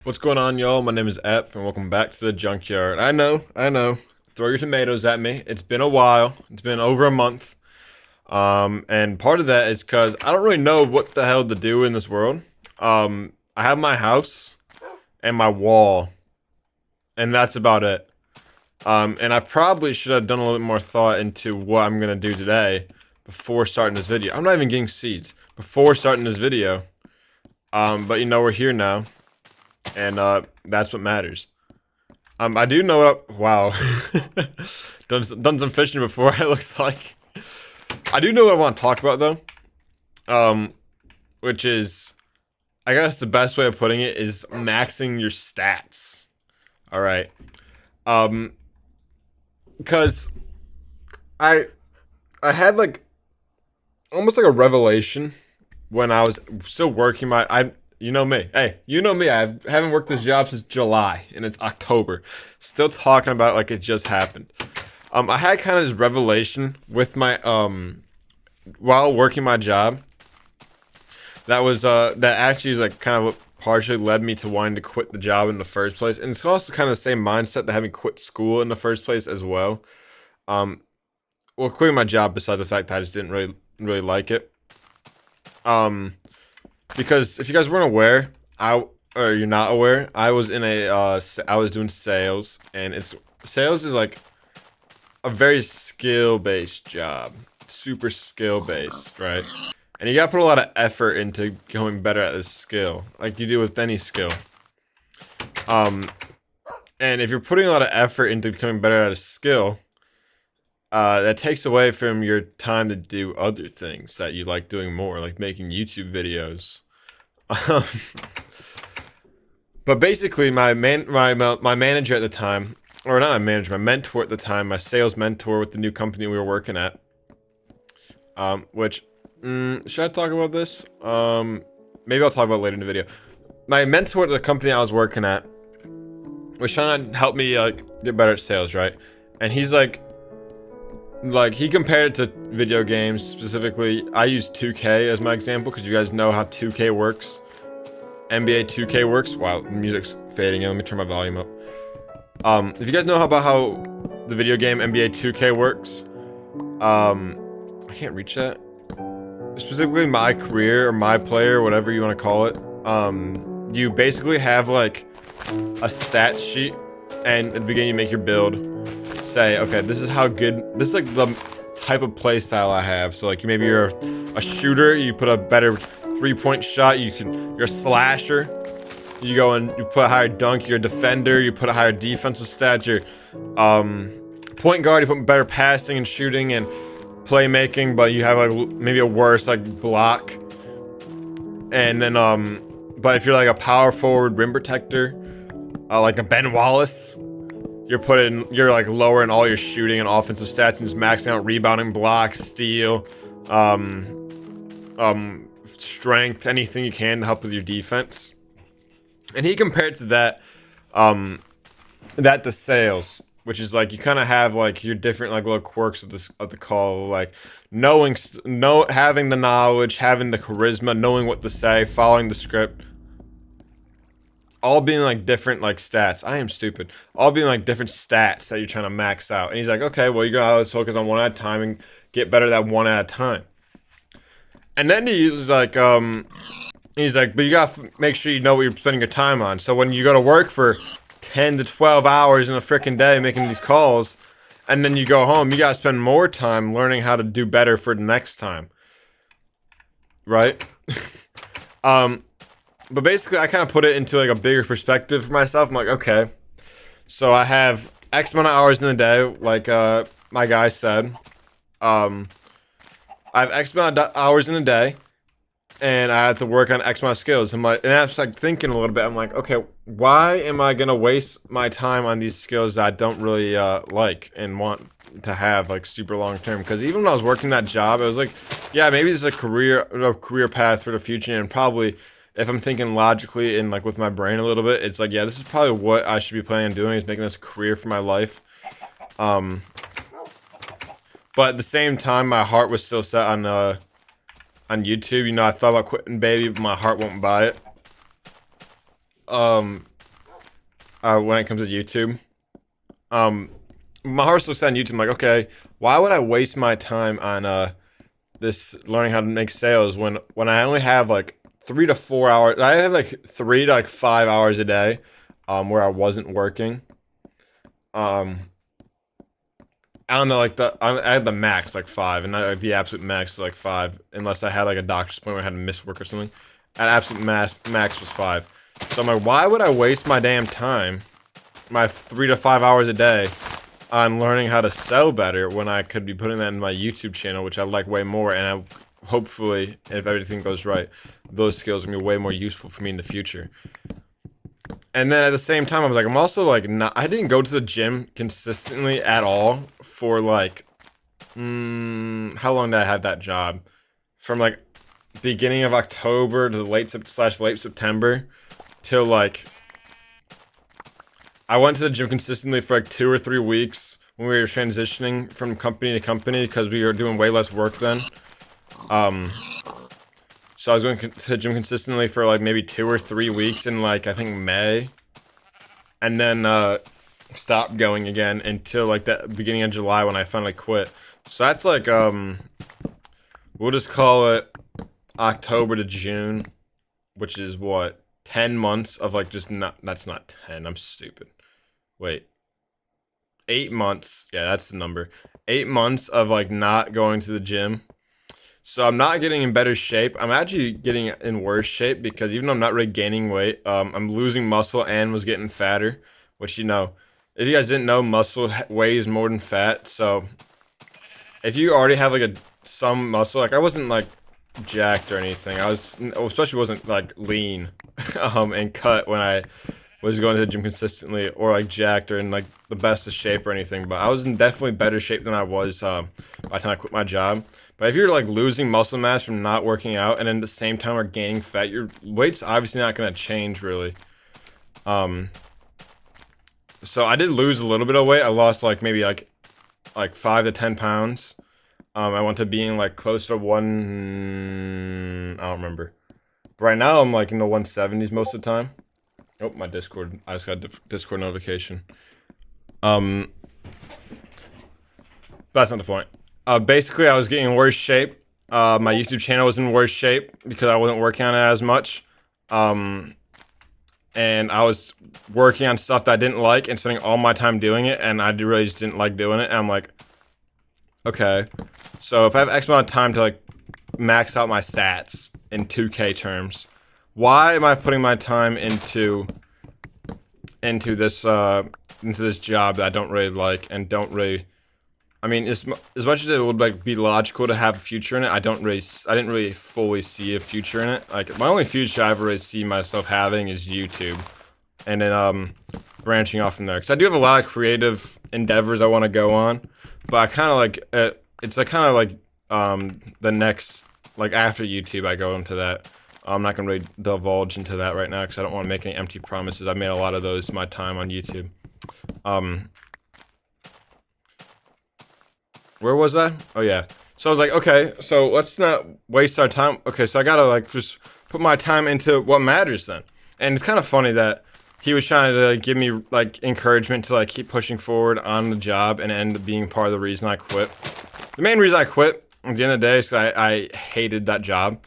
What's going on, y'all? My name is Ep, and welcome back to the junkyard. I know. Throw your tomatoes at me. It's been a while. It's been over a month. And part of that is because I don't really know what the hell to do in this world. I have my house and my wall, and that's about it. And I probably should have done a little bit more thought into what I'm gonna do today before starting this video. I'm not even getting seeds before starting this video. But you know, we're here now. And that's what matters. I do know what. Wow, done some fishing before. It looks like I do know what I want to talk about though. Which is, I guess the best way of putting it is maxing your stats. All right. Because I had like almost like a revelation when I was still working you know me. Hey, you know me. I haven't worked this job since July, and it's October. Still talking about it like it just happened. I had kind of this revelation with my while working my job. That was that actually is like kind of what partially led me to wanting to quit the job in the first place, and it's also kind of the same mindset that having quit school in the first place as well. Well, quitting my job besides the fact that I just didn't really like it. Because if you guys weren't aware, or you're not aware, I was in a I was doing sales, and sales is like a very skill-based job, super skill-based, right? And you gotta put a lot of effort into becoming better at this skill, like you do with any skill. And if you're putting a lot of effort into becoming better at a skill, that takes away from your time to do other things that you like doing more, like making YouTube videos. But basically, my manager at the time, or not my manager, my mentor at the time, my sales mentor with the new company we were working at. Which, should I talk about this? Maybe I'll talk about it later in the video. My mentor at the company I was working at was trying to help me get better at sales, right? And he's like he compared it to video games. Specifically, I use 2K as my example because you guys know how 2K works. NBA 2K works. Wow, the music's fading in. Let me turn my volume up. If you guys know about how the video game NBA 2K works, I can't reach that. Specifically, my career or my player, whatever you want to call it. You basically have like a stat sheet, and at the beginning you make your build. Say, okay, this is how good, this is like the type of play style I have. So like maybe you're a shooter, you put a better 3-point shot, you're a slasher, you go and you put a higher dunk, you're a defender, you put a higher defensive stat, you're point guard, you put better passing and shooting and playmaking, but you have like maybe a worse like block. And then but if you're like a power forward rim protector, like a Ben Wallace, you're like lowering all your shooting and offensive stats and just maxing out rebounding, blocks, steal, strength, anything you can to help with your defense. And he compared to that to sales, which is like you kind of have like your different like little quirks of the call, like having the knowledge, having the charisma, knowing what to say, following the script. All being like different like stats. I am stupid. All being like different stats that you're trying to max out. And he's like, okay, well, you gotta focus on one at a time and get better at that one at a time. And then he uses like, he's like, but you gotta make sure you know what you're spending your time on. So when you go to work for 10 to 12 hours in a freaking day making these calls, and then you go home, you gotta spend more time learning how to do better for the next time. Right? But basically, I kind of put it into like a bigger perspective for myself. I'm like, okay, so I have X amount of hours in the day, like my guy said. I have X amount of hours in the day, and I have to work on X amount of skills. I'm like, and I was like thinking a little bit. I'm like, okay, why am I gonna waste my time on these skills that I don't really like and want to have like super long term? Because even when I was working that job, I was like, yeah, maybe this is a career path for the future, and probably. If I'm thinking logically and like with my brain a little bit, it's like, yeah, this is probably what I should be planning on doing, is making this a career for my life. But at the same time, my heart was still set on YouTube. You know, I thought about quitting, baby, but my heart won't buy it. when it comes to YouTube. My heart's still set on YouTube. I'm like, okay, why would I waste my time on this learning how to make sales when I only have like 3 to 4 hours? I have like 3 to 5 hours a day, where I wasn't working. Um, I don't know, like I had the max like 5, and not like the absolute max like 5, unless I had like a doctor's appointment where I had to miss work or something. And absolute max was 5. So I'm like, why would I waste my damn time, my 3 to 5 hours a day, on learning how to sell better when I could be putting that in my YouTube channel, which I like way more, and hopefully, if everything goes right, those skills are gonna be way more useful for me in the future. And then at the same time, I was like, I'm also like not. I didn't go to the gym consistently at all for like, how long did I have that job? From like beginning of October to late September, till like I went to the gym consistently for like 2 or 3 weeks when we were transitioning from company to company because we were doing way less work then. So I was going to the gym consistently for like maybe 2 or 3 weeks in like I think May, and then stopped going again until like the beginning of July when I finally quit. So that's like we'll just call it October to June, which is what, 10 months of like just not. That's not 10. I'm stupid. Wait. 8 months. Yeah, that's the number. 8 months of like not going to the gym. So I'm not getting in better shape. I'm actually getting in worse shape because even though I'm not really gaining weight, I'm losing muscle and was getting fatter. Which, you know, if you guys didn't know, muscle weighs more than fat. So if you already have like some muscle, like I wasn't like jacked or anything. I was, especially wasn't like lean, and cut when I was going to the gym consistently, or like jacked or in like the best of shape or anything. But I was in definitely better shape than I was by the time I quit my job. But if you're like losing muscle mass from not working out and at the same time are gaining fat, your weight's obviously not gonna change really. So I did lose a little bit of weight. I lost like maybe like 5 to 10 pounds. I went to being like close to one. I don't remember. But right now I'm like in the 170s most of the time. Oh, my Discord. I just got a Discord notification. That's not the point. Basically, I was getting in worse shape. My YouTube channel was in worse shape because I wasn't working on it as much. And I was working on stuff that I didn't like and spending all my time doing it, and I really just didn't like doing it. And I'm like, okay, so if I have X amount of time to like max out my stats in 2K terms, why am I putting my time into this job that I don't really like and don't really. I mean, as much as it would like be logical to have a future in it, I didn't really fully see a future in it. Like my only future I ever really see myself having is YouTube, and then branching off from there. Because I do have a lot of creative endeavors I want to go on, but I kind of like it's like kind of like the next, like after YouTube I go into that. I'm not gonna really divulge into that right now because I don't want to make any empty promises. I made a lot of those my time on YouTube. Where was I? Oh yeah. So I was like, okay, so let's not waste our time. Okay, so I gotta like just put my time into what matters then. And it's kind of funny that he was trying to give me like encouragement to like keep pushing forward on the job, and end up being part of the reason I quit. The main reason I quit at the end of the day is I hated that job.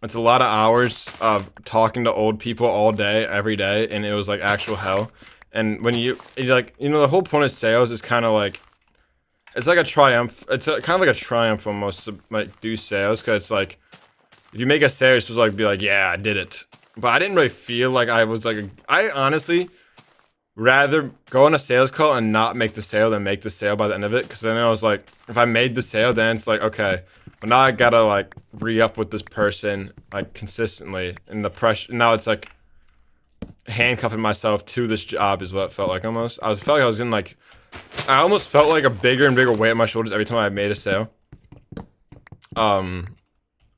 It's a lot of hours of talking to old people all day, every day, and it was like actual hell. And when it's like, you know, the whole point of sales is kind of like, it's like a triumph. It's kind of like a triumph almost to like do sales, because it's like if you make a sale, you're supposed to like be like, yeah, I did it. But I didn't really feel like I was like I honestly rather go on a sales call and not make the sale than make the sale by the end of it, because then I was like, if I made the sale, then it's like, okay, but now I gotta like re-up with this person like consistently, and the pressure now it's like handcuffing myself to this job is what it felt like almost. Felt like I was in like, I almost felt like a bigger and bigger weight on my shoulders every time I made a sale.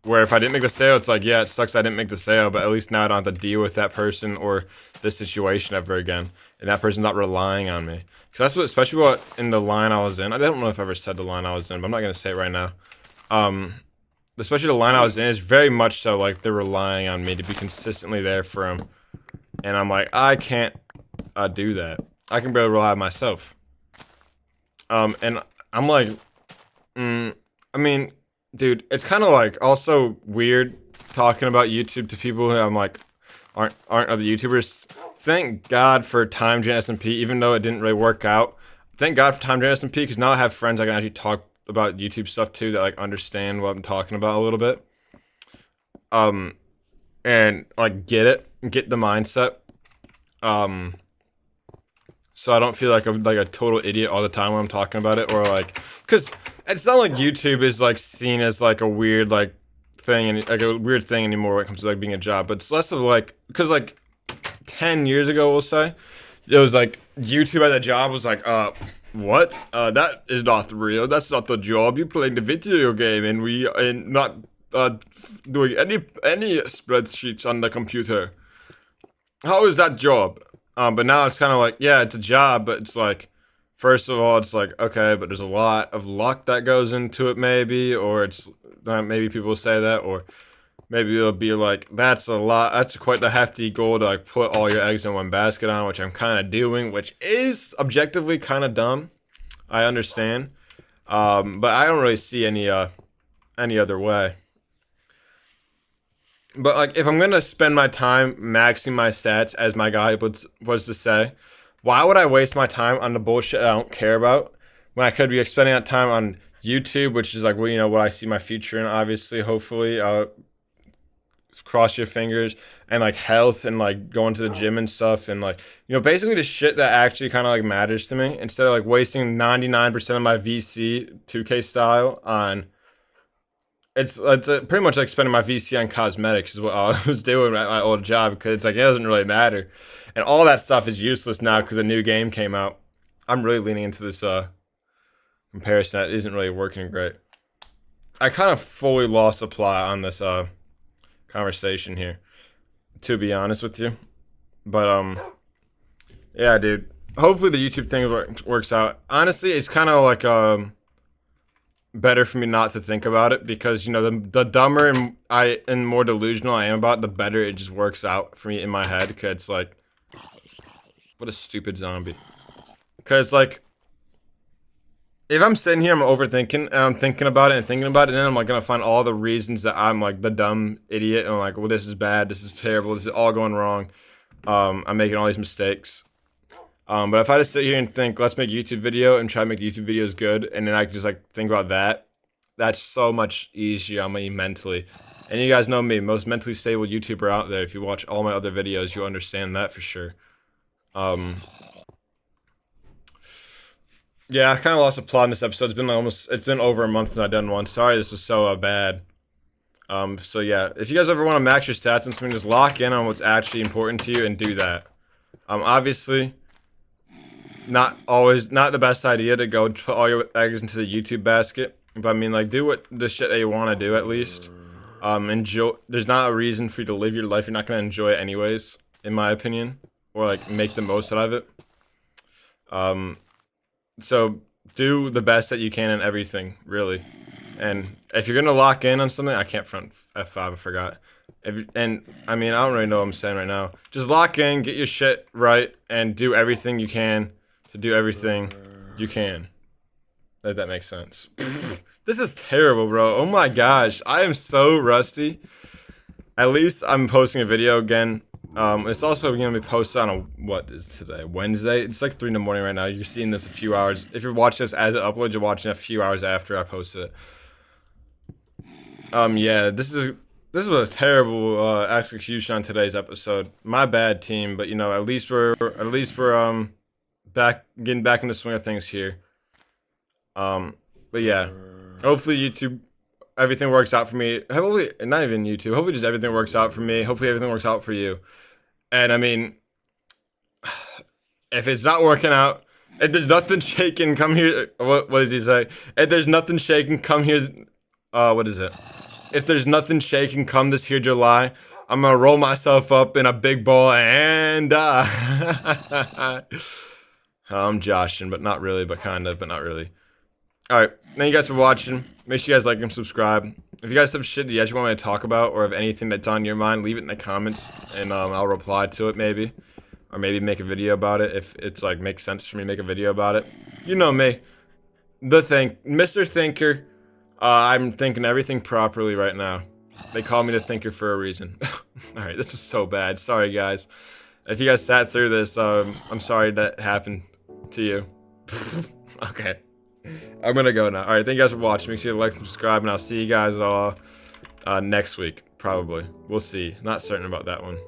Where if I didn't make the sale, it's like, yeah, it sucks I didn't make the sale, but at least now I don't have to deal with that person or this situation ever again, and that person's not relying on me. Because that's what, especially what in the line I was in. I don't know if I ever said the line I was in, but I'm not gonna say it right now. Especially the line I was in is very much so like they're relying on me to be consistently there for them. and I'm like, I can't do that. I can barely rely on myself. And I'm like, I mean, dude, it's kind of like also weird talking about YouTube to people who I'm like aren't other YouTubers. Thank God for Time Jam SMP, even though it didn't really work out. Thank God for Time Jam SMP because now I have friends I can actually talk about YouTube stuff too that like understand what I'm talking about a little bit. And like get the mindset. So I don't feel like I'm like a total idiot all the time when I'm talking about it, or like, cause it's not like YouTube is like seen as like a weird like thing and like a weird thing anymore when it comes to like being a job, but it's less of like, cause like 10 years ago we'll say, it was like YouTube as a job was like, what? That is not real. That's not the job. You're playing the video game, and we and not doing any spreadsheets on the computer. How is that job? But now it's kind of like, yeah, it's a job, but it's like, first of all, it's like, okay, but there's a lot of luck that goes into it, maybe, or it's maybe people will say that, or maybe it'll be like, that's a lot, that's quite the hefty goal to like put all your eggs in one basket on, which I'm kind of doing, which is objectively kind of dumb. I understand, but I don't really see any other way. But like, if I'm gonna spend my time maxing my stats, as my guy was to say, why would I waste my time on the bullshit I don't care about when I could be spending that time on YouTube, which is like, well, you know, what I see my future in, obviously, hopefully, cross your fingers, and like health and like going to the gym and stuff, and like, you know, basically the shit that actually kind of like matters to me, instead of like wasting 99% of my VC 2K style on. It's pretty much like spending my VC on cosmetics is what I was doing at my old job, because it's like, it doesn't really matter. And all that stuff is useless now because a new game came out. I'm really leaning into this comparison that isn't really working great. I kind of fully lost the plot on this conversation here, to be honest with you. But yeah, dude. Hopefully the YouTube thing works out. Honestly, it's kind of like better for me not to think about it, because you know, the dumber and more delusional I am about it, the better it just works out for me in my head. Because it's like, what a stupid zombie. Because like, if I'm sitting here, I'm overthinking, and I'm thinking about it and thinking about it, and then I'm like gonna find all the reasons that I'm like the dumb idiot, and I'm like, well, this is bad, this is terrible, this is all going wrong. I'm making all these mistakes. But if I just sit here and think, let's make a YouTube video and try to make YouTube videos good, and then I can just like think about that, that's so much easier on me mentally. And you guys know me, most mentally stable YouTuber out there. If you watch all my other videos, you'll understand that for sure. Yeah, I kind of lost the plot in this episode. It's been over a month since I've done one. Sorry this was so bad. So yeah, if you guys ever want to max your stats and something, just lock in on what's actually important to you and do that. Obviously, not the best idea to go put all your eggs into the YouTube basket. But I mean, like, do what the shit that you want to do at least. Enjoy. There's not a reason for you to live your life you're not gonna enjoy it anyways, in my opinion, or like make the most out of it. So do the best that you can in everything, really. And if you're gonna lock in on something, I can't front F5, I forgot. And I mean, I don't really know what I'm saying right now. Just lock in, get your shit right, and do everything you can to do everything you can. If that makes sense. This is terrible, bro. Oh my gosh, I am so rusty. At least I'm posting a video again. It's also gonna be posted on what is today? Wednesday? It's like 3 in the morning right now. You're seeing this a few hours. If you're watching this as it uploads, you're watching a few hours after I posted it. Yeah, this was a terrible execution on today's episode. My bad, team, but you know, at least we're getting back in the swing of things here. But yeah, hopefully YouTube, everything works out for me. Hopefully, not even YouTube. Hopefully, just everything works out for me. Hopefully, everything works out for you. And I mean, if it's not working out, if there's nothing shaking, come here. What does he say? If there's nothing shaking, come here. What is it? If there's nothing shaking, come this here July. I'm gonna roll myself up in a big ball and I'm joshing, but not really, but kind of, but not really. Alright, thank you guys for watching. Make sure you guys like and subscribe. If you guys have shit that you actually want me to talk about, or have anything that's on your mind, leave it in the comments, and I'll reply to it maybe. Or maybe make a video about it if it's like makes sense for me to make a video about it. You know me. Mr. Thinker. I'm thinking everything properly right now. They call me the Thinker for a reason. Alright, this was so bad. Sorry, guys. If you guys sat through this, I'm sorry that happened to you. Okay. I'm gonna go now. Alright, thank you guys for watching. Make sure you like and subscribe, and I'll see you guys all next week. Probably. We'll see. Not certain about that one.